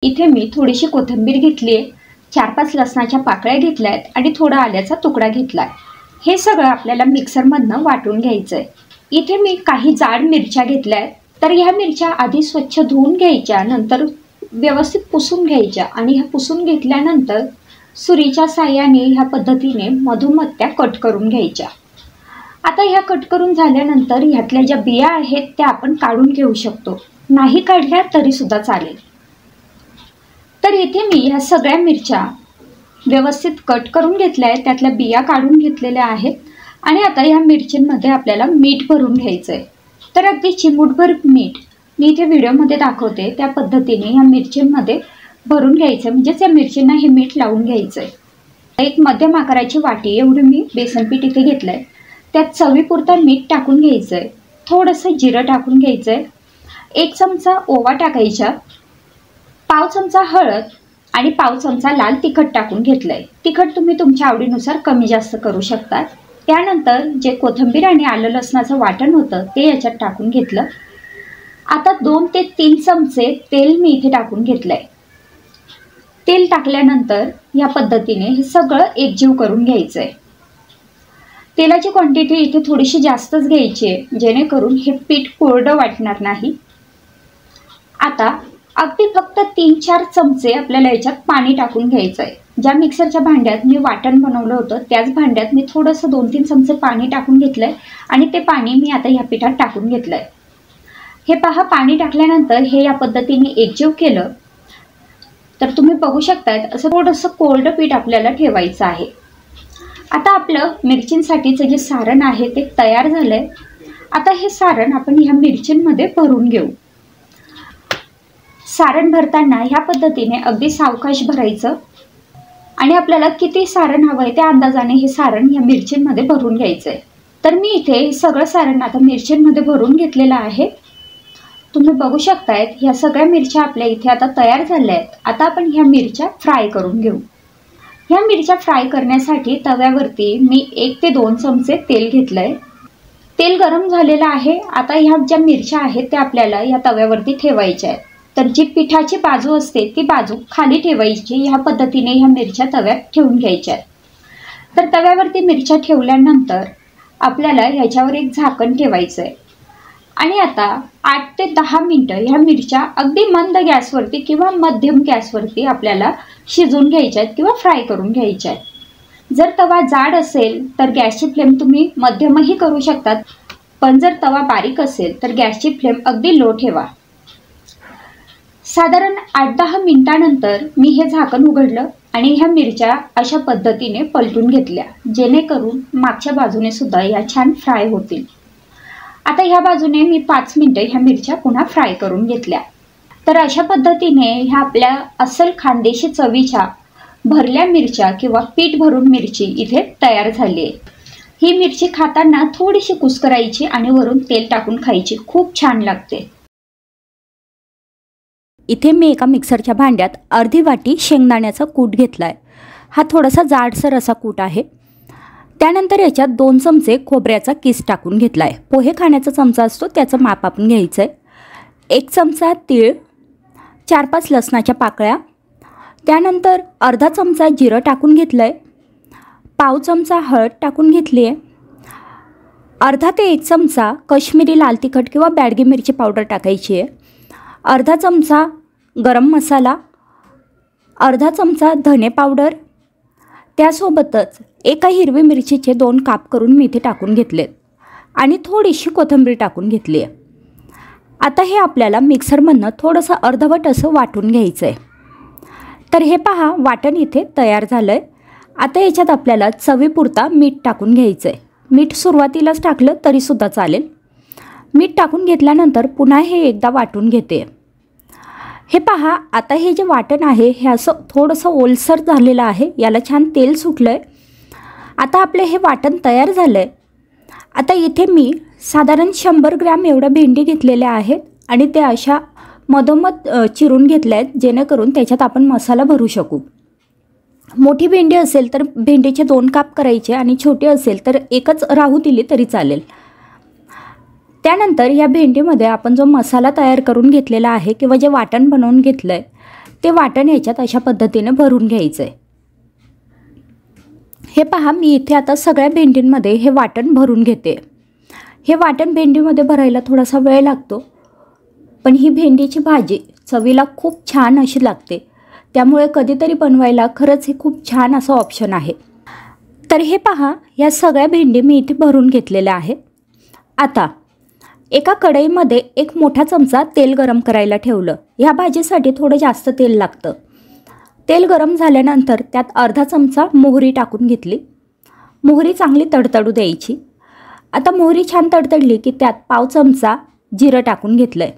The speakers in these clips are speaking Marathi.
इथे मी थोडीशी कोथिंबीर घेतली आहे, 4-5 लसणाच्या पाकळ्या घेतल्या आहेत आणि थोडा आल्याचा तुकडा घेतला आहे. हे सगळं आपल्याला मिक्सरमधनं वाटून घ्यायचं आहे. इथे मी काही जाड मिरच्या घेतल्या आहेत. तर ह्या मिरच्या आधी स्वच्छ धुवून घ्यायच्या, नंतर व्यवस्थित पुसून घ्यायच्या आणि ह्या पुसून घेतल्यानंतर सुरीच्या साहाय्याने ह्या पद्धतीने मधोमध कट करून घ्यायच्या. आता ह्या कट करून झाल्यानंतर ह्यातल्या ज्या बिया आहेत त्या आपण काढून घेऊ शकतो, नाही काढल्या तरी सुद्धा चालेल. तर इथे मी ह्या सगळ्या मिरच्या व्यवस्थित कट करून घेतल्या आहेत, त्यातल्या बिया काढून घेतलेल्या आहेत आणि आता ह्या मिरच्यांमध्ये आपल्याला मीठ भरून घ्यायचं आहे. तर अगदी चिमूटभर मीठ मी इथे व्हिडिओमध्ये दाखवते त्या पद्धतीने ह्या मिरच्यांमध्ये भरून घ्यायचं, म्हणजेच या मिरच्यांना हे मीठ लावून घ्यायचं आहे. एक मध्यम आकाराची वाटी एवढी मी बेसनपीठ इथे घेतलं आहे, त्यात चवीपुरता मीठ टाकून घ्यायचं आहे, थोडंसं जिरं टाकून घ्यायचं आहे, 1 चमचा ओवा टाकायचा, पाव चमचा हळद आणि पाव चमचा लाल तिखट टाकून घेतलं आहे. तिखट तुम्ही तुमच्या आवडीनुसार कमी जास्त करू शकता. त्यानंतर जे कोथिंबीर आणि आलं लसणाचं वाटण होतं ते याच्यात टाकून घेतलं. आता 2 ते 3 चमचे तेल मी इथे टाकून घेतलं आहे. तेल टाकल्यानंतर या पद्धतीने हे सगळं एकजीव करून घ्यायचं आहे. तेलाची क्वांटिटी इथे थोडीशी जास्तच घ्यायची आहे, जेणेकरून हे पीठ कोरडं वाटणार नाही. आता अगदी फक्त 3-4 चमचे आपल्याला याच्यात पाणी टाकून घ्यायचं आहे. ज्या मिक्सरच्या भांड्यात मी वाटण बनवलं होतं त्याच भांड्यात मी थोडंसं 2-3 चमचे पाणी टाकून घेतलं आहे आणि ते पाणी मी आता ह्या पिठात टाकून घेतलं आहे. हे पहा, पाणी टाकल्यानंतर हे या पद्धतीने एकजीव केलं तर तुम्ही बघू शकताय असं थोडंसं कोरडं पीठ आपल्याला ठेवायचं आहे. आता आपलं मिरचींसाठीचं जे सारण आहे ते तयार झालं आहे. आता हे सारण आपण ह्या मिरचींमध्ये भरून घेऊ. सारण भरताना ह्या पद्धतीने अगदी सावकाश भरायचं आणि आपल्याला किती सारण हवं आहे त्या अंदाजाने हे सारण ह्या मिरचींमध्ये भरून घ्यायचं आहे. तर मी इथे सगळं सारण आता मिरचींमध्ये भरून घेतलेलं आहे. तुम्ही बघू शकतायत ह्या सगळ्या मिरच्या आपल्या इथे आता तयार झाल्या आहेत. आता आपण ह्या मिरच्या फ्राय करून घेऊ. ह्या मिरच्या फ्राय करण्यासाठी तव्यावरती मी 1 ते 2 चमचे तेल घेतलं आहे. तेल गरम झालेलं आहे. आता ह्या ज्या मिरच्या आहेत त्या आपल्याला या तव्यावरती ठेवायच्या आहेत. तर जी पिठाची बाजू असते ती बाजू खाली ठेवायची. ह्या पद्धतीने ह्या मिरच्या तव्यात ठेवून घ्यायच्या आहेत. तर तव्यावरती मिरच्या ठेवल्यानंतर आपल्याला ह्याच्यावर एक झाकण ठेवायचं आहे आणि आता 8 ते 10 मिनिटं ह्या मिरच्या अगदी मंद गॅसवरती किंवा मध्यम गॅसवरती आपल्याला शिजवून घ्यायच्या आहेत किंवा फ्राय करून घ्यायच्या आहेत. जर तवा जाड असेल तर गॅसची फ्लेम तुम्ही मध्यमही करू शकतात, पण जर तवा बारीक असेल तर गॅसची फ्लेम अगदी लो ठेवा. साधारण 8-10 मिनिटानंतर मी हे झाकण उघडलं आणि ह्या मिरच्या अशा पद्धतीने पलटून घेतल्या, जेणेकरून मागच्या बाजूने सुद्धा या छान फ्राय होतील. आता ह्या बाजूने मी 5 मिनिटं ह्या मिरच्या पुन्हा फ्राय करून घेतल्या. तर अशा पद्धतीने ह्या आपल्या अस्सल खानदेशी चवीच्या भरल्या मिरच्या किंवा पीठ भरून मिरची इथे तयार झाली आहे. ही मिरची खाताना थोडीशी कुस्करायची आणि वरून तेल टाकून खायची, खूप छान लागते. इथे मी एका मिक्सरच्या भांड्यात अर्धी वाटी शेंगदाण्याचा कूट घेतला आहे. हा थोडासा जाडसर असा कूट आहे. त्यानंतर याच्यात 2 चमचे खोबऱ्याचा किस टाकून घेतला आहे. पोहे खाण्याचा चमचा असतो त्याचं माप आपण घ्यायचं आहे. 1 चमचा तीळ, 4-5 लसणाच्या पाकळ्या, त्यानंतर अर्धा चमचा जिरं टाकून घेतलं आहे, पाव चमचा हळद टाकून घेतली आहे, अर्धा ते 1 चमचा काश्मीरी लाल तिखट किंवा बॅडगी मिरची पावडर टाकायची आहे, अर्धा चमचा गरम मसाला, अर्धा चमचा धने पावडर, त्यासोबतच एका हिरवी मिरचीचे 2 काप करून मी इथे टाकून घेतलेत आणि थोडीशी कोथिंबीर टाकून घेतली आहे. आता हे आपल्याला मिक्सरमधनं थोडंसं अर्धवट असं वाटून घ्यायचं आहे. तर हे पहा, वाटण इथे तयार झालं आहे. आता याच्यात आपल्याला चवीपुरता मीठ टाकून घ्यायचं आहे. मीठ सुरुवातीलाच टाकलं तरीसुद्धा चालेल. मीठ टाकून घेतल्यानंतर पुन्हा हे एकदा वाटून घेते. हे पहा, आता हे जे वाटण आहे हे असं थोडंसं ओलसर झालेलं आहे, याला छान तेल सुटलं आहे. आता आपले हे वाटण तयार झालं आहे. आता इथे मी साधारण 100 ग्रॅम एवढ्या भेंडी घेतलेल्या आहेत आणि त्या अशा मधोमध चिरून घेतल्या आहेत, जेणेकरून त्याच्यात आपण मसाला भरू शकू. मोठी भेंडी असेल तर भेंडीचे 2 काप करायचे आणि छोटी असेल तर एकच राहू दिली तरी चालेल. त्यानंतर या भेंडीमध्ये आपण जो मसाला तयार करून घेतलेला आहे किंवा जे वाटण बनवून घेतलं आहे ते वाटण ह्याच्यात अशा पद्धतीने भरून घ्यायचं आहे. हे पहा, मी इथे आता सगळ्या भेंडींमध्ये हे वाटण भरून घेते. हे वाटण भेंडीमध्ये भरायला थोडासा वेळ लागतो, पण ही भेंडीची भाजी चवीला खूप छान अशी लागते. त्यामुळे कधीतरी बनवायला खरंच हे खूप छान असं ऑप्शन आहे. तर हे पहा, या सगळ्या भेंडी मी इथे भरून घेतलेल्या आहेत. आता एका कढईमध्ये एक मोठा चमचा तेल गरम करायला ठेवलं. ह्या भाजीसाठी थोडं जास्त तेल लागतं. तेल गरम झाल्यानंतर त्यात अर्धा चमचा मोहरी टाकून घेतली. मोहरी चांगली तडतडू द्यायची. आता मोहरी छान तडतडली की त्यात पाव चमचा जिरं टाकून घेतलं आहे.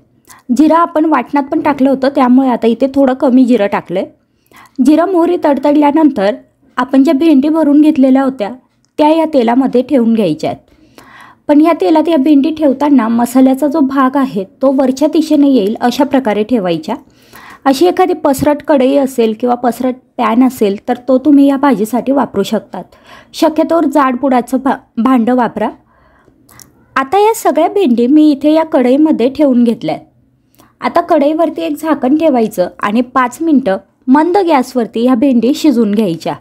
जिरं आपण वाटणात पण टाकलं होतं, त्यामुळे आता इथे थोडं कमी जिरं टाकलं आहे. जिरं मोहरी तडतडल्यानंतर आपण ज्या भेंडी भरून घेतलेल्या होत्या त्या या तेलामध्ये ठेवून घ्यायच्या आहेत. पण या तेलात या भेंडी ठेवताना मसाल्याचा जो भाग आहे तो वरच्या दिशेने येईल अशा प्रकारे ठेवायच्या. अशी एखादी पसरट कढई असेल किंवा पसरट पॅन असेल तर तो तुम्ही या भाजीसाठी वापरू शकतात. शक्यतोवर जाडबुडाचं भांडं वापरा. आता या सगळ्या भेंडी मी इथे या कढईमध्ये ठेवून घेतल्या आहेत. आता कढईवरती एक झाकण ठेवायचं आणि 5 मिनटं मंद गॅसवरती ह्या भेंडी शिजवून घ्यायच्या.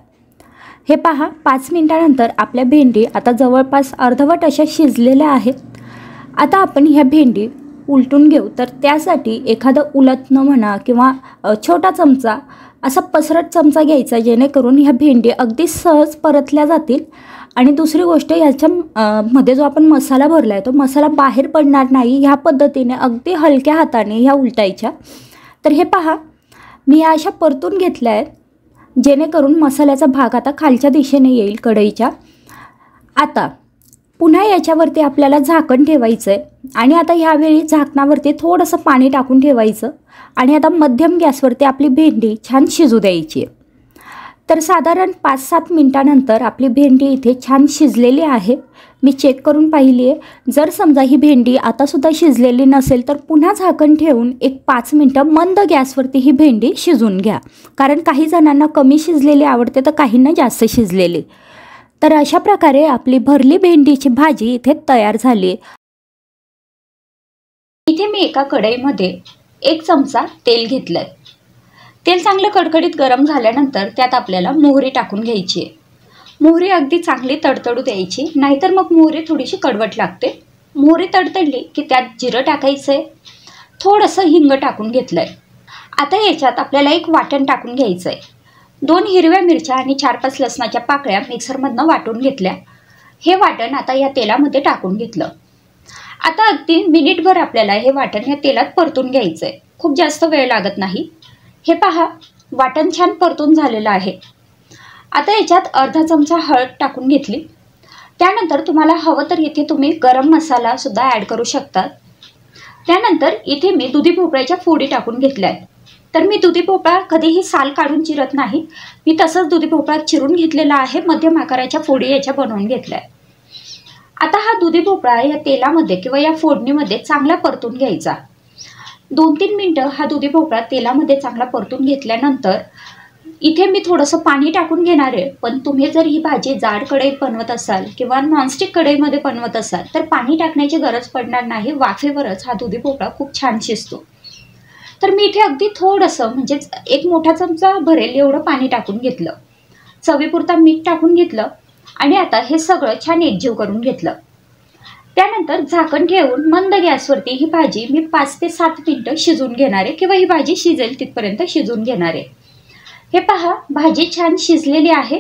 हे पहा, 5 मिनटानंतर आपल्या भेंडी आता जवळपास अर्धवट अशा शिजलेल्या आहेत. आता आपण ह्या भेंडी उलटून घेऊ. तर त्यासाठी एखादं उलटणं म्हणा किंवा छोटा चमचा असा पसरट चमचा घ्यायचा, जेणेकरून ह्या भेंडी अगदी सहज परतल्या जातील. आणि दुसरी गोष्ट, ह्याच्या मध्ये जो आपण मसाला भरला आहे तो मसाला बाहेर पडणार नाही. ह्या पद्धतीने अगदी हलक्या हाताने ह्या उलटायच्या. तर हे पहा, मी ह्या अशा परतून घेतल्या आहेत, जेणेकरून मसाल्याचा भाग आता खालच्या दिशेने येईल कढईच्या. आता पुन्हा याच्यावरती आपल्याला झाकण ठेवायचं आहे आणि आता ह्यावेळी झाकणावरती थोडंसं पाणी टाकून ठेवायचं आणि आता मध्यम गॅसवरती आपली भेंडी छान शिजू द्यायची आहे. तर साधारण 5-7 मिनटानंतर आपली भेंडी इथे छान शिजलेली आहे. मी चेक करून पाहिली आहे. जर समजा ही भेंडी आतासुद्धा शिजलेली नसेल तर पुन्हा झाकण ठेवून एक 5 मिनटं मंद गॅसवरती ही भेंडी शिजवून घ्या. कारण काही जणांना कमी शिजलेली आवडते तर काहींना जास्त शिजलेली. तर अशा प्रकारे आपली भरली भेंडीची भाजी इथे तयार झाली. इथे मी एका कढईमध्ये 1 चमचा तेल घेतलंय. तेल चांगलं कडकडीत गरम झाल्यानंतर त्यात आपल्याला मोहरी टाकून घ्यायची आहे. मोहरी अगदी चांगली तडतडू द्यायची, नाहीतर मग मोहरी थोडीशी कडवट लागते. मोहरी तडतडली की त्यात जिरं टाकायचं आहे. थोडंसं हिंग टाकून घेतलं आहे. आता याच्यात आपल्याला एक वाटण टाकून घ्यायचं आहे. 2 हिरव्या मिरच्या आणि 4-5 लसणाच्या पाकळ्या मिक्सरमधनं वाटून घेतल्या. हे वाटण आता या तेलामध्ये टाकून घेतलं. आता अगदी मिनिटभर आपल्याला हे वाटण या तेलात परतून घ्यायचं आहे. खूप जास्त वेळ लागत नाही. हे पहा, वाटण छान परतून झालेलं आहे. आता याच्यात अर्धा चमचा हळद टाकून घेतली. त्यानंतर तुम्हाला हवं तर इथे तुम्ही गरम मसाला सुद्धा ॲड करू शकतात. त्यानंतर इथे मी दुधी भोपळ्याच्या फोडी टाकून घेतल्या आहेत. तर मी दुधी भोपळा कधीही साल काढून चिरत नाही. मी तसंच दुधी भोपळा चिरून घेतलेला आहे. मध्यम आकाराच्या फोडी याच्या बनवून घेतल्या आहेत. आता हा दुधी भोपळा या तेलामध्ये किंवा या फोडणीमध्ये चांगला परतून घ्यायचा. 2-3 मिनटं हा दुधी भोपळा तेलामध्ये चांगला परतून घेतल्यानंतर इथे मी थोडंसं पाणी टाकून घेणार आहे. पण तुम्ही जर ही भाजी जाड कढईत बनवत असाल किंवा नॉनस्टिक कढईमध्ये बनवत असाल तर पाणी टाकण्याची गरज पडणार नाही. वाफेवरच हा दुधी भोपळा खूप छान शिजतो. तर मी इथे अगदी थोडंसं, म्हणजेच 1 मोठा चमचा भरेल एवढं पाणी टाकून घेतलं. चवीपुरता मीठ टाकून घेतलं आणि आता हे सगळं छान एकजीव करून घेतलं. त्यानंतर झाकण ठेवून मंद गॅसवरती ही भाजी मी 5 ते 7 मिनटं शिजवून घेणार आहे किंवा ही भाजी शिजेल तिथपर्यंत शिजवून घेणार आहे. हे पहा, भाजी छान शिजलेली आहे.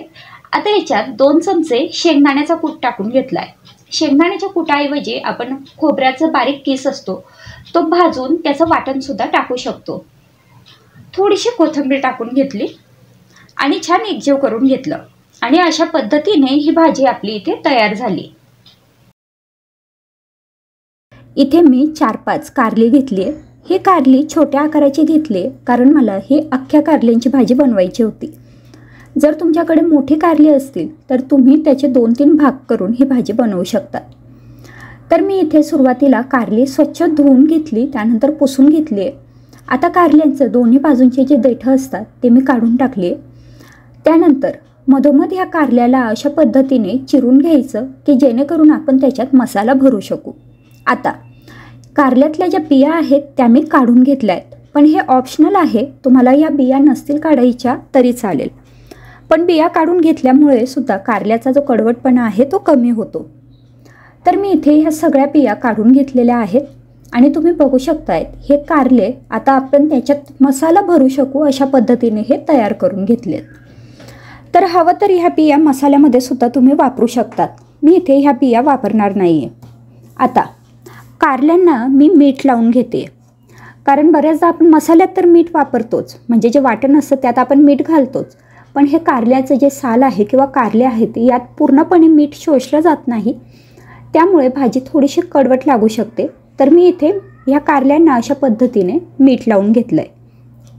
आता याच्यात 2 चमचे शेंगदाण्याचा कूट टाकून घेतला आहे. शेंगदाण्याच्या कुटाऐवजी आपण खोबऱ्याचा बारीक किस असतो तो भाजून त्याचं वाटणसुद्धा टाकू शकतो. थोडीशी कोथिंबीर टाकून घेतली आणि छान एकजीव करून घेतलं. आणि अशा पद्धतीने ही भाजी आपली इथे तयार झाली. इथे मी 4-5 कारली घेतली आहे. ही कारली छोट्या आकाराची घेतली कारण मला ही अख्ख्या कारल्यांची भाजी बनवायची होती. जर तुमच्याकडे मोठी कारली असतील तर तुम्ही त्याचे 2-3 भाग करून ही भाजी बनवू शकता. तर मी इथे सुरुवातीला कारली स्वच्छ धुवून घेतली, त्यानंतर पुसून घेतली आहे. आता कारल्यांचं दोन्ही बाजूंचे जे देठं असतात ते मी काढून टाकले. त्यानंतर मधोमध ह्या कारल्याला अशा पद्धतीने चिरून घ्यायचं की जेणेकरून आपण त्याच्यात मसाला भरू शकू. आता कारल्यातल्या ज्या बिया आहेत त्या मी काढून घेतल्या आहेत. पण हे ऑप्शनल आहे, तुम्हाला या बिया नसतील काढायच्या तरी चालेल. पण बिया काढून घेतल्यामुळे सुद्धा कारल्याचा जो कडवटपणा आहे तो कमी होतो. तर मी इथे ह्या सगळ्या बिया काढून घेतलेल्या आहेत आणि तुम्ही बघू शकताय हे कारले आता आपण त्याच्यात मसाला भरू शकू अशा पद्धतीने हे तयार करून घेतलेत. तर हवं तर ह्या बिया मसाल्यामध्ये सुद्धा तुम्ही वापरू शकतात. मी इथे ह्या बिया वापरणार नाही आहे. आता कारल्यांना मी मीठ लावून घेते, कारण बऱ्याचदा आपण मसाल्यात तर मीठ वापरतोच, म्हणजे जे वाटण असतं त्यात आपण मीठ घालतोच. पण हे कारल्याचं जे साल आहे किंवा कारले आहेत यात पूर्णपणे मीठ शोषलं जात नाही, त्यामुळे भाजी थोडीशी कडवट लागू शकते. तर मी इथे ह्या कारल्यांना अशा पद्धतीने मीठ लावून घेतलं आहे.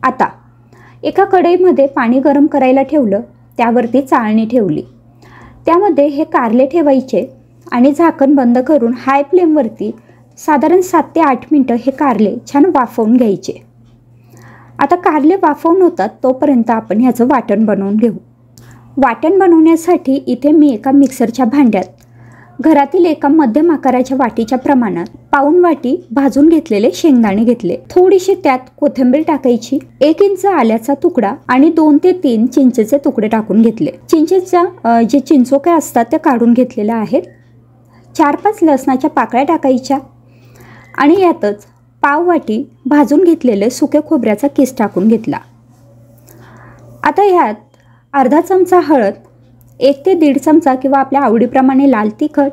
आता एका कढईमध्ये पाणी गरम करायला ठेवलं, त्यावरती चाळणी ठेवली, त्यामध्ये हे कारले ठेवायचे आणि झाकण बंद करून हाय फ्लेमवरती साधारण 7 ते 8 मिनटं हे कारले छान वाफवून घ्यायचे. आता कारले वाफवून होतात तोपर्यंत आपण ह्याचं वाटण बनवून घेऊ. वाटण बनवण्यासाठी इथे मी एका मिक्सरच्या भांड्यात घरातील एका मध्यम आकाराच्या वाटीच्या प्रमाणात पाऊण वाटी भाजून घेतलेले शेंगदाणे घेतले. थोडीशी त्यात कोथिंबीर टाकायची, 1 इंच आल्याचा तुकडा आणि 2 ते 3 चिंचेचे तुकडे टाकून घेतले. चिंचेच्या जे चिंचोक्या असतात त्या काढून घेतलेल्या आहेत. 4-5 लसणाच्या पाकळ्या टाकायच्या आणि यातच पाव वाटी भाजून घेतलेले सुके खोबऱ्याचा किस टाकून घेतला. आता यात अर्धा चमचा हळद, 1 ते 1.5 चमचा किंवा आपल्या आवडीप्रमाणे लाल तिखट,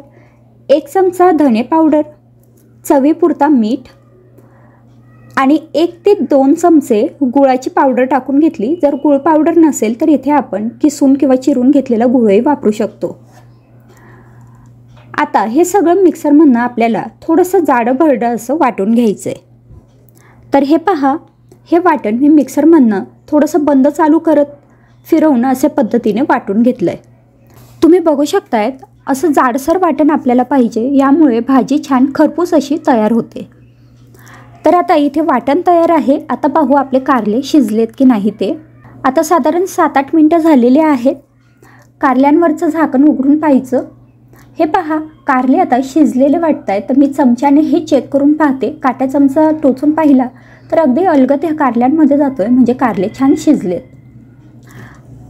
1 चमचा धने पावडर, चवीपुरता मीठ आणि 1 ते 2 चमचे गुळाची पावडर टाकून घेतली. जर गुळ पावडर नसेल तर इथे आपण किसून किंवा चिरून घेतलेला गुळही वापरू शकतो. आता हे सगळं मिक्सरमधनं आपल्याला थोडंसं जाडं भरडं असं वाटून घ्यायचं आहे. तर हे पहा, हे वाटण मी मिक्सरमधनं थोडंसं बंद चालू करत फिरवून अशा पद्धतीने वाटून घेतलं आहे. तुम्ही बघू शकतायत असं जाडसर वाटण आपल्याला पाहिजे, यामुळे भाजी छान खरपूस अशी तयार होते. तर आता इथे वाटण तयार आहे. आता पाहू आपले कारले शिजलेत की नाही ते. आता साधारण 7-8 मिनटं झालेले आहेत. कारल्यांवरचं झाकण उघडून पाहायचं. हे पहा, कारले आता शिजलेले वाटत आहेत. तर मी चमच्याने हे चेक करून पाहते. काटा चमचा टोचून पाहिला तर अगदी अलगद ह्या कारल्यांमध्ये जातोय, म्हणजे कारले छान शिजलेत.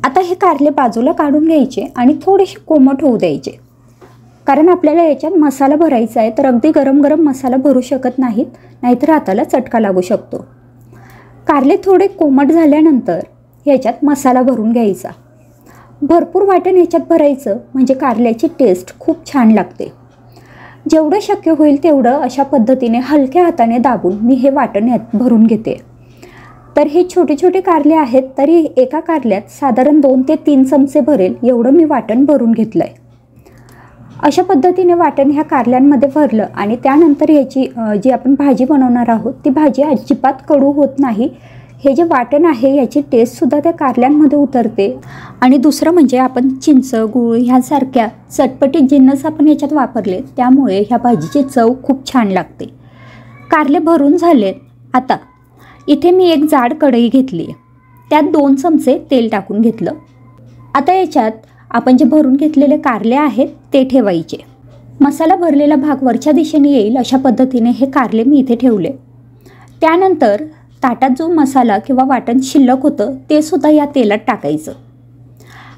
आता हे कारले बाजूला काढून घ्यायचे आणि थोडेसे कोमट होऊ द्यायचे, कारण आपल्याला याच्यात मसाला भरायचा आहे. तर अगदी गरम गरम मसाला भरू शकत नाहीत, नाहीतर हाताला चटका लागू शकतो. कारले थोडे कोमट झाल्यानंतर याच्यात मसाला भरून घ्यायचा. भरपूर वाटण ह्याच्यात भरायचं, म्हणजे कारल्याची टेस्ट खूप छान लागते. जेवढं शक्य होईल तेवढं अशा पद्धतीने हलक्या हाताने दाबून मी हे वाटण यात भरून घेते. तर हे छोटे छोटे कारले आहेत, तरी एका कारल्यात साधारण 2 ते 3 चमचे भरेल एवढं मी वाटण भरून घेतलं आहे. अशा पद्धतीने वाटण ह्या कारल्यांमध्ये भरलं आणि त्यानंतर याची जी आपण भाजी बनवणार आहोत ती भाजी अजिबात कडू होत नाही. हे जे वाटण आहे याची टेस्टसुद्धा त्या कारल्यांमध्ये उतरते. आणि दुसरं म्हणजे आपण चिंच, गूळ ह्यासारख्या चटपटीत जिन्नस आपण याच्यात वापरले, त्यामुळे ह्या भाजीची चव खूप छान लागते. कारले भरून झालेत. आता इथे मी एक जाड कढई घेतली, त्यात 2 चमचे तेल टाकून घेतलं. आता याच्यात आपण जे भरून घेतलेले कारले आहेत ते ठेवायचे. मसाला भरलेला भाग वरच्या दिशेने येईल अशा पद्धतीने हे कारले मी इथे ठेवले. त्यानंतर ताटात जो मसाला किंवा वाटण शिल्लक होतं ते सुद्धा या तेलात टाकायचं.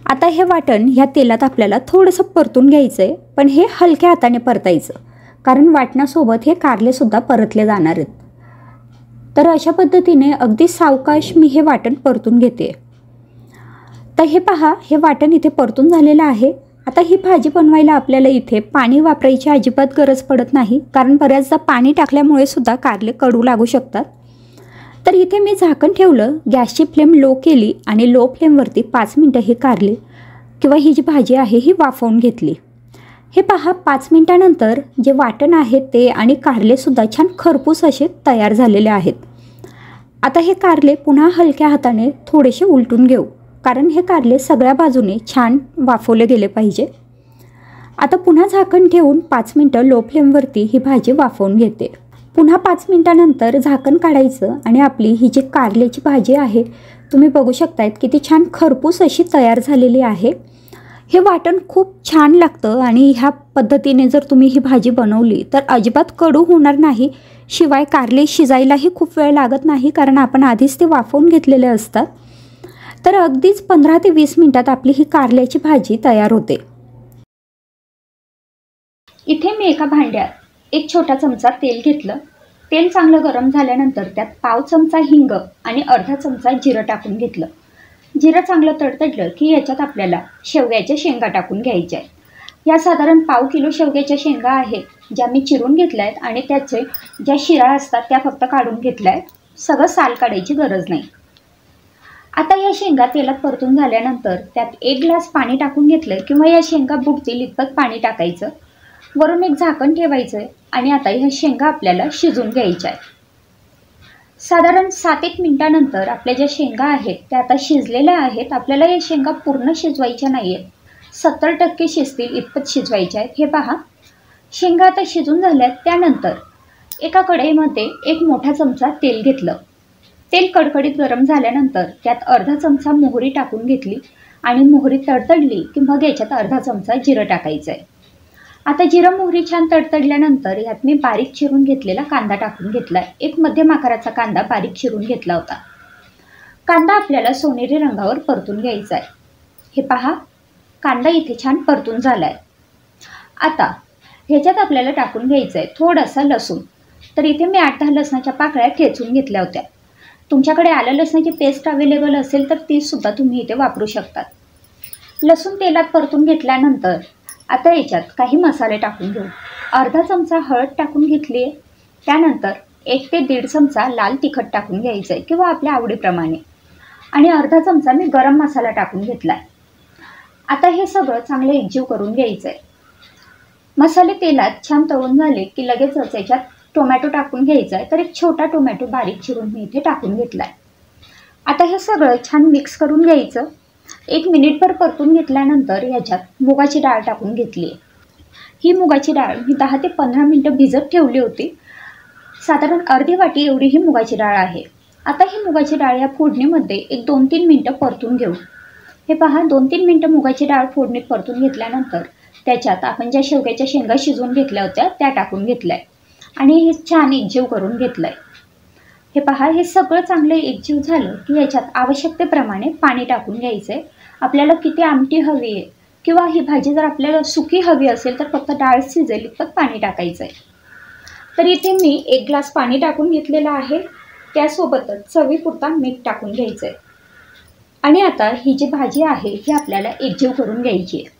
आता हे वाटण ह्या तेलात आपल्याला थोडंसं परतून घ्यायचं आहे, पण हे हलक्या हाताने परतायचं, कारण वाटणासोबत हे कारलेसुद्धा परतले जाणार आहेत. तर अशा पद्धतीने अगदी सावकाश मी हे वाटण परतून घेते. तर हे पहा, हे वाटण इथे परतून झालेलं आहे. आता ही भाजी बनवायला आपल्याला इथे पाणी वापरायची अजिबात गरज पडत नाही, कारण बऱ्याचदा पाणी टाकल्यामुळे सुद्धा कारले कडू लागू शकतात. तर इथे मी झाकण ठेवलं, गॅसची फ्लेम लो केली आणि लो फ्लेमवरती 5 मिनटं हे कारले किंवा ही जी भाजी आहे ही वाफवून घेतली. हे पहा, 5 मिनटानंतर जे वाटण आहे ते आणि कारलेसुद्धा छान खरपूस असे तयार झालेले आहेत. आता हे कारले पुन्हा हलक्या हाताने थोडेसे उलटून घेऊ, कारण हे कारले सगळ्या बाजूने छान वाफवले गेले पाहिजे. आता पुन्हा झाकण ठेवून 5 मिनटं लो फ्लेमवरती ही भाजी वाफवून घेते. पुन्हा 5 मिनटानंतर झाकण काढायचं आणि आपली ही जी कारल्याची भाजी आहे तुम्ही बघू शकतायत किती छान खरपूस अशी तयार झालेली आहे. हे वाटण खूप छान लागतं आणि ह्या पद्धतीने जर तुम्ही ही भाजी बनवली तर अजिबात कडू होणार नाही. शिवाय कारले शिजायलाही खूप वेळ लागत नाही, कारण आपण आधीच ते वाफवून घेतलेले असतात. तर अगदीच 15 ते 20 मिनिटात आपली ही कारल्याची भाजी तयार होते. इथे मी एका भांड्यात एक छोटा चमचा तेल घेतलं. तेल चांगलं गरम झाल्यानंतर त्यात पाव चमचा हिंग आणि अर्धा चमचा जिरं टाकून घेतलं. जिरं चांगलं तडतडलं की याच्यात आपल्याला शेवग्याच्या शेंगा टाकून घ्यायच्या आहेत. या साधारण पाव किलो शेवग्याच्या शेंगा आहेत, ज्या मी चिरून घेतल्या आहेत आणि त्याचे ज्या शिरा असतात त्या फक्त काढून घेतल्या आहेत. सगळं साल काढायची गरज नाही. आता या शेंगा तेलात परतून झाल्यानंतर त्यात 1 ग्लास पाणी टाकून घेतलं किंवा या शेंगा बुडतील इतपत पाणी टाकायचं. वरून एक झाकण ठेवायचं आहे आणि आता ह्या शेंगा आपल्याला शिजून घ्यायच्या आहेत. साधारण 7-1 मिनिटानंतर आपल्या ज्या शेंगा आहेत त्या आता शिजलेल्या आहेत. आपल्याला या शेंगा पूर्ण शिजवायच्या नाही आहेत, 70% शिजतील इतपत शिजवायच्या आहेत. हे पहा, शेंगा आता शिजून झाल्यात. त्यानंतर एका कढईमध्ये 1 मोठा चमचा तेल घेतलं. तेल कडकडीत गरम झाल्यानंतर त्यात अर्धा चमचा मोहरी टाकून घेतली आणि मोहरी तडतडली की मग याच्यात अर्धा चमचा जिरं टाकायचं आहे. आता जिरं मोहरी छान तडतडल्यानंतर यात मी बारीक चिरून घेतलेला कांदा टाकून घेतला आहे. एक मध्यम आकाराचा कांदा बारीक चिरून घेतला होता. कांदा आपल्याला सोनेरी रंगावर परतून घ्यायचा आहे. हे पहा, कांदा इथे छान परतून झाला आहे. आता ह्याच्यात आपल्याला टाकून घ्यायचं आहे थोडासा लसूण. तर इथे मी 8-10 लसणाच्या पाकळ्या ठेचून घेतल्या होत्या. तुमच्याकडे आलं लसणाची पेस्ट अवेलेबल असेल तर तीसुद्धा तुम्ही इथे वापरू शकतात. लसूण तेलात परतून घेतल्यानंतर आता याच्यात काही मसाले टाकून घेऊ. अर्धा चमचा हळद टाकून घेतली आहे. त्यानंतर 1 ते 1.5 चमचा लाल तिखट टाकून घ्यायचं आहे किंवा आपल्या आवडीप्रमाणे, आणि अर्धा चमचा मी गरम मसाला टाकून घेतला आहे. आता हे सगळं चांगलं एकजीव करून घ्यायचं आहे. मसाले तेलात छान तळून झाले की लगेचच याच्यात टोमॅटो टाकून घ्यायचा आहे. तर एक छोटा टोमॅटो बारीक चिरून मी इथे टाकून घेतला आहे. आता हे सगळं छान मिक्स करून घ्यायचं. 1 मिनिटभर परतून घेतल्यानंतर याच्यात मुगाची डाळ टाकून घेतली आहे. ही मुगाची डाळ मी 10 ते 15 मिनटं भिजत ठेवली होती. साधारण अर्धी वाटी एवढी ही मुगाची डाळ आहे. आता ही मुगाची डाळ या फोडणीमध्ये एक 2-3 मिनटं परतून घेऊ. हे पहा, 2-3 मिनटं मुगाची डाळ फोडणीत परतून घेतल्यानंतर त्याच्यात आपण ज्या शेवग्याच्या शेंगा शिजवून घेतल्या होत्या त्या टाकून घेतल्या आहे आणि हे छान एकजीव करून घेतलं आहे. हे पहा, हे सगळं चांगलं एकजीव झालं की याच्यात आवश्यकतेप्रमाणे पाणी टाकून घ्यायचं आहे. आपल्याला किती आमटी हवी आहे किंवा ही भाजी जर आपल्याला सुकी हवी असेल तर फक्त डाळ शिजेल इतपत पाणी टाकायचं आहे. तर इथे मी 1 ग्लास पाणी टाकून घेतलेलं आहे. त्यासोबतच चवीपुरता मीठ टाकून घ्यायचं आहे आणि आता ही जी भाजी आहे ही आपल्याला एकजीव करून घ्यायची आहे.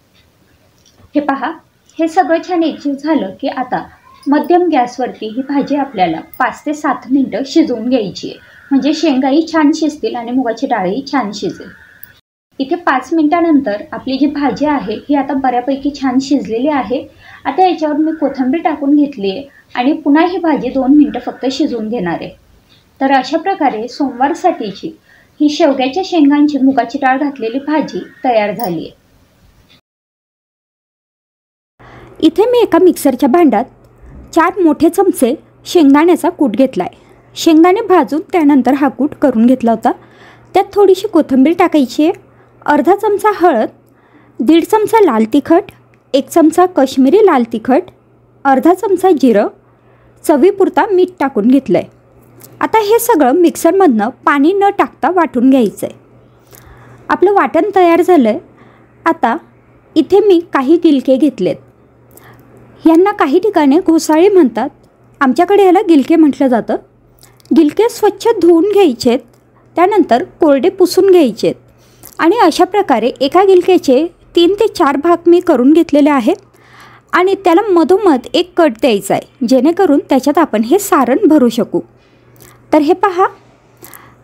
हे पहा, हे सगळं छान एकजीव झालं की आता मध्यम गॅसवरती ही भाजी आपल्याला 5 ते 7 मिनटं शिजवून घ्यायची आहे. म्हणजे शेंगाही छान शिजतील आणि मुगाची डाळही छान शिजेल. इथे 5 मिनिटानंतर आपली जी भाजी आहे ही आता बऱ्यापैकी छान शिजलेली आहे. आता याच्यावर मी कोथिंबीर टाकून घेतली आहे आणि पुन्हा ही भाजी 2 मिनटं फक्त शिजवून घेणार आहे. तर अशा प्रकारे सोमवारसाठीची ही शेवग्याच्या शेंगांची मुगाची डाळ घातलेली भाजी तयार झाली आहे. इथे मी एका मिक्सरच्या भांड्यात 4 मोठे चमचे शेंगदाण्याचा कूट घेतला आहे. शेंगदाणे भाजून त्यानंतर हा कूट करून घेतला होता. त्यात थोडीशी कोथिंबीर टाकायची आहे, अर्धा चमचा हळद, 1.5 चमचा लाल तिखट, 1 चमचा काश्मीरी लाल तिखट, अर्धा चमचा जिरं, चवीपुरता मीठ टाकून घेतलं आहे. आता हे सगळं मिक्सरमधनं पाणी न टाकता वाटून घ्यायचं आहे. आपलं वाटण तयार झालं आहे. आता इथे मी काही गिलके घेतलेत. यांना काही ठिकाणी घोसाळे म्हणतात, आमच्याकडे याला गिलके म्हटलं जातं. गिलके स्वच्छ धुवून घ्यायचेत, त्यानंतर कोरडे पुसून घ्यायचेत आणि अशा प्रकारे एका गिलक्याचे 3 ते 4 भाग मी करून घेतलेले आहेत आणि त्याला मधोमध एक कट द्यायचा आहे, जेणेकरून त्याच्यात आपण हे सारण भरू शकू. तर हे पहा,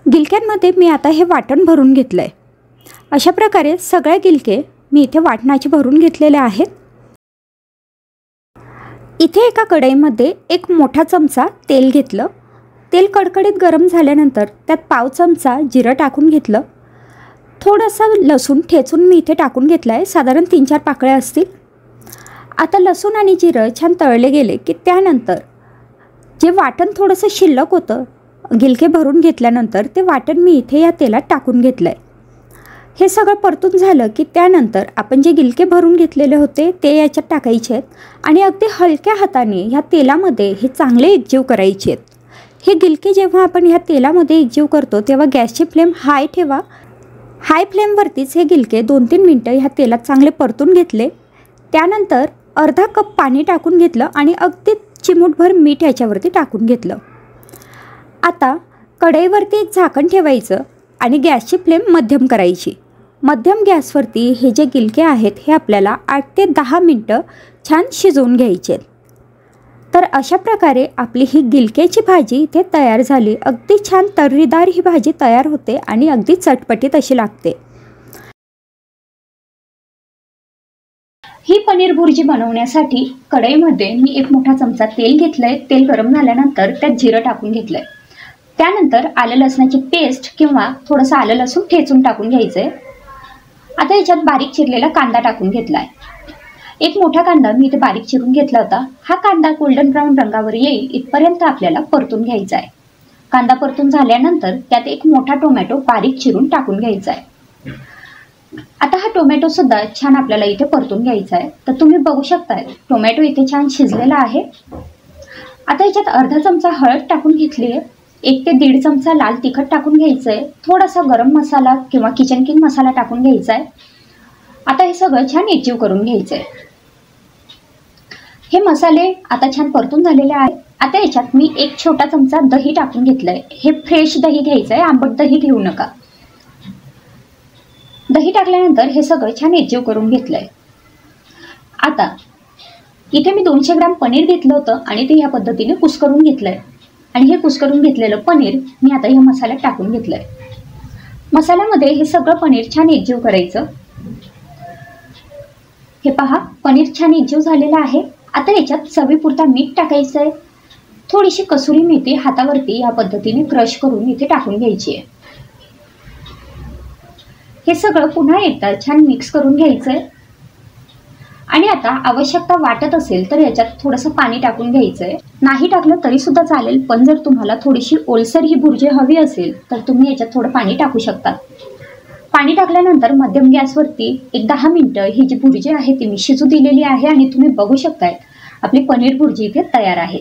गिलक्यांमध्ये मी आता हे वाटण भरून घेतलं आहे. अशा प्रकारे सगळ्या गिलके मी इथे वाटणाचे भरून घेतलेले आहेत. इथे एका कढईमध्ये 1 मोठा चमचा तेल घेतलं. तेल कडकडीत गरम झाल्यानंतर त्यात पाव चमचा जिरं टाकून घेतलं. थोडंसं लसूण ठेचून मी इथे टाकून घेतलं आहे, साधारण 3-4 पाकळ्या असतील. आता लसूण आणि जिरं छान तळले गेले की त्यानंतर जे वाटण थोडंसं शिल्लक होतं गिलके भरून घेतल्यानंतर ते वाटण मी इथे या तेलात टाकून घेतलं आहे. हे सगळं परतून झालं की त्यानंतर आपण जे गिलके भरून घेतलेले होते ते याच्यात टाकायचे आहेत आणि अगदी हलक्या हाताने ह्या तेलामध्ये हे चांगले एकजीव करायचे आहेत. हे गिलके जेव्हा आपण ह्या तेलामध्ये एकजीव करतो तेव्हा गॅसची फ्लेम हाय ठेवा. हाय फ्लेमवरतीच हे गिलके 2-3 मिनटं ह्या तेलात चांगले परतून घेतले. त्यानंतर अर्धा कप पाणी टाकून घेतलं आणि अगदी चिमूटभर मीठ याच्यावरती टाकून घेतलं. आता कढईवरती एक झाकण ठेवायचं आणि गॅसची फ्लेम मध्यम करायची. मध्यम गॅसवरती हे जे गिलके आहेत हे आपल्याला 8 ते 10 मिनटं छान शिजवून घ्यायचे. तर अशा प्रकारे आपली ही गिलक्याची भाजी इथे तयार झाली. अगदी छान तर्रीदार ही भाजी तयार होते आणि अगदी चटपटीत अशी लागते. ही पनीर भुर्जी बनवण्यासाठी कढईमध्ये मी 1 मोठा चमचा तेल घेतलंय. तेल गरम झाल्यानंतर त्यात जिरं टाकून घेतलंय. त्यानंतर आलं लसणाची पेस्ट किंवा थोडंसं आलं लसूण ठेचून टाकून घ्यायचंय. आता याच्यात बारीक चिरलेला कांदा टाकून घेतलाय. 1 मोठा कांदा मी इथे बारीक चिरून घेतला होता. हा कांदा गोल्डन ब्राऊन रंगावर येईल इथपर्यंत आपल्याला परतून घ्यायचा आहे. कांदा परतून झाल्यानंतर त्यात 1 मोठा टोमॅटो बारीक चिरून टाकून घ्यायचा आहे. आता हा टोमॅटो सुद्धा छान आपल्याला इथे परतून घ्यायचा आहे. तर तुम्ही बघू शकताय टोमॅटो इथे छान शिजलेला आहे. आता याच्यात अर्धा चमचा हळद टाकून घेतली आहे. 1 ते 1.5 चमचा लाल तिखट टाकून घ्यायचं आहे. थोडासा गरम मसाला किंवा किचन किंग मसाला टाकून घ्यायचा आहे. आता हे सगळं छान एकजीव करून घ्यायचं आहे. हे मसाले आता छान परतून झालेले आहेत. आता याच्यात मी 1 छोटा चमचा दही टाकून घेतलंय. हे फ्रेश दही घ्यायचं आहे, आंबट दही घेऊ नका. दही टाकल्यानंतर हे सगळं छान एकजीव करून घेतलंय. आता इथे मी 200 ग्रॅम पनीर घेतलं होतं आणि ते या पद्धतीने कुस्करून घेतलंय आणि हे कुस्करून घेतलेलं पनीर मी आता या मसाल्यात टाकून घेतलंय. मसाल्यामध्ये हे सगळं पनीर छान एकजीव करायचं. हे पहा पनीर छान एकजीव झालेलं आहे. आता याच्यात चवीपुरता मीठ टाकायचं आहे. थोडीशी कसुरी मेथी हातावरती या पद्धतीने क्रश करून इथे टाकून घ्यायची आहे. हे सगळं पुन्हा एकदा छान मिक्स करून घ्यायचं आहे आणि आता आवश्यकता वाटत असेल तर याच्यात थोडंसं पाणी टाकून घ्यायचं आहे. नाही टाकलं तरी सुद्धा चालेल, पण जर तुम्हाला थोडीशी ओलसर ही भुर्जी हवी असेल तर तुम्ही याच्यात थोडं पाणी टाकू शकता. पाणी टाकल्यानंतर मध्यम गॅसवरती 10 मिनिटं ही जी भुर्जी आहे ती मी शिजू दिलेली आहे आणि तुम्ही बघू शकताय आपली पनीर भुर्जी इथे तयार आहे.